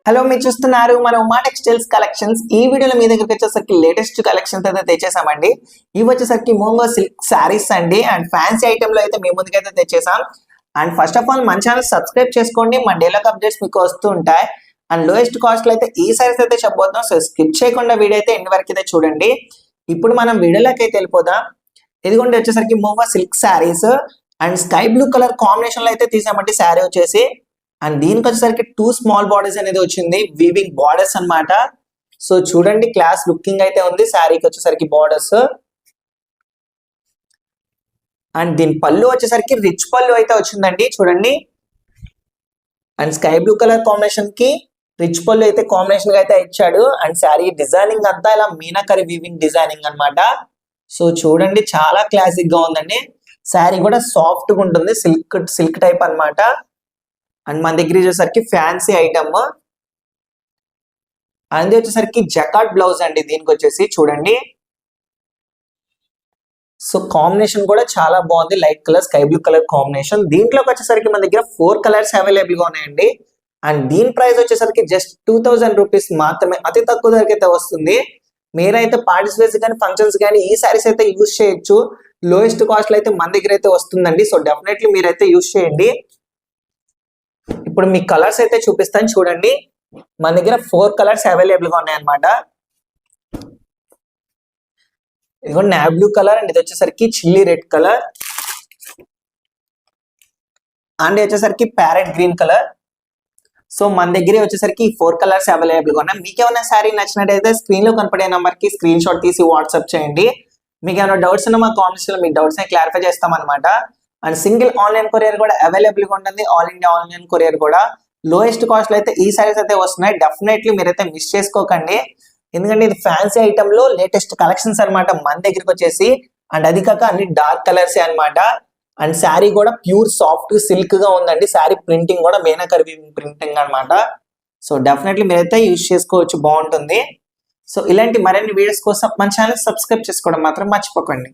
Hello, మీరు చూస్తున్నారు మన ఉమా టెక్స్టైల్స్ కలెక్షన్స్. ఈ వీడియోలో మీ దగ్గరికి వచ్చేసరికి లేటెస్ట్ కలెక్షన్స్ అయితే తెచ్చేసామండి. ఇవి వచ్చేసరికి మోంగో సిల్క్ శారీస్ అండి. అండ్ ఫ్యాన్సీ ఐటమ్ లో అయితే మీ ముందుకైతే తెచ్చేసాం. అండ్ ఫస్ట్ ఆఫ్ ఆల్ మన ఛానల్ సబ్స్క్రైబ్ చేసుకోండి, మన డైలాగ్ అప్డేట్స్ మీకు వస్తూ ఉంటాయి. అండ్ లోయెస్ట్ కాస్ట్ లో అయితే ఈ సారీస్ అయితే చెప్పబోతున్నాం. సో స్కిప్ చేయకుండా వీడియో అయితే ఎండ్ వరకు అయితే చూడండి. ఇప్పుడు మనం వీడియోలోకి అయితే వెళ్ళిపోదాం. ఇదిగోండి వచ్చేసరికి Mongo silk saris and sky blue colour combination లో అయితే తీసామండి శారీ వచ్చేసి. అండ్ దీనికి వచ్చేసరికి 2 స్మాల్ బార్డర్స్ అనేది వచ్చింది, వీవింగ్ బార్డర్స్ అన్నమాట. సో చూడండి, క్లాస్ లుకింగ్ అయితే ఉంది శారీకి వచ్చేసరికి బార్డర్స్. అండ్ దీని పళ్ళు వచ్చేసరికి రిచ్ పళ్ళు అయితే వచ్చిందండి చూడండి. And sky blue colour combination కి రిచ్ పళ్ళు అయితే కాంబినేషన్ గా అయితే ఇచ్చాడు. అండ్ శారీ డిజైనింగ్ అంతా ఇలా మీనాకరి వీవింగ్ డిజైనింగ్ అన్నమాట. సో చూడండి, చాలా క్లాసిక్ గా ఉందండి. శారీ కూడా సాఫ్ట్ గా ఉంటుంది, సిల్క్ టైప్ అన్నమాట. అండ్ మన దగ్గర వచ్చేసరికి ఫ్యాన్సీ ఐటమ్, అది వచ్చేసరికి జకాట్ బ్లౌజ్ అండి. దీనికి వచ్చేసి చూడండి, సో కాంబినేషన్ కూడా చాలా బాగుంది, light colour sky blue colour combination. దీంట్లోకి వచ్చేసరికి మన దగ్గర 4 కలర్స్ అవైలబుల్ గా ఉన్నాయండి. అండ్ దీని ప్రైస్ వచ్చేసరికి జస్ట్ 2000 రూపీస్ మాత్రమే, అతి తక్కువ ధరకి అయితే వస్తుంది. మీరైతే పార్టీస్ వేస్ కానీ ఫంక్షన్స్ కానీ ఈ సారీస్ అయితే యూజ్ చేయొచ్చు. లోయెస్ట్ కాస్ట్ లో అయితే మన దగ్గర అయితే వస్తుందండి. సో డెఫినెట్లీ మీరైతే యూజ్ చేయండి. ఇప్పుడు మీ కలర్స్ అయితే చూపిస్తాను చూడండి. మన దగ్గర 4 కలర్స్ అవైలబుల్ గా ఉన్నాయన్నమాట. ఇదిగో నావీ బ్లూ కలర్ అండ్ ఇది వచ్చేసరికి చిల్లీ రెడ్ కలర్ అండ్ వచ్చేసరికి ప్యారెట్ గ్రీన్ కలర్. సో మన దగ్గర వచ్చేసరికి 4 కలర్స్ అవైలబుల్ గా ఉన్నాయి. మీకు ఏమైనా శారీ నచ్చినట్టయితే స్క్రీన్ లో కనపడే నెంబర్ కి స్క్రీన్ షాట్ తీసి వాట్సాప్ చేయండి. మీకు ఏమైనా డౌట్స్ ఉన్నా మా కామెంట్స్ లో మీ డౌట్స్ ని క్లారిఫై చేస్తాం అనమాట. అండ్ సింగిల్ ఆన్లైన్ కొరియర్ కూడా అవైలబుల్ గా ఉంటుంది, ఆల్ ఇండియా ఆన్లైన్ కొరియర్ కూడా. లోయెస్ట్ కాస్ట్ లో అయితే ఈ సారీస్ అయితే వస్తున్నాయి. డెఫినెట్లీ మీరైతే మిస్ చేసుకోకండి, ఎందుకంటే ఇది ఫ్యాన్సీ ఐటమ్ లో లేటెస్ట్ కలెక్షన్స్ అనమాట మన దగ్గరికి వచ్చేసి. అండ్ అది కాక అన్ని డార్క్ కలర్స్ అనమాట. అండ్ శారీ కూడా ప్యూర్ సాఫ్ట్ సిల్క్ గా ఉందండి. శారీ ప్రింటింగ్ కూడా మీనాకరి ప్రింటింగ్ అనమాట. సో డెఫినెట్లీ మీరైతే యూజ్ చేసుకోవచ్చు, బాగుంటుంది. సో ఇలాంటి మరిన్ని వీడియోస్ కోసం మన ఛానల్ సబ్స్క్రైబ్ చేసుకోవడం మాత్రం మర్చిపోకండి.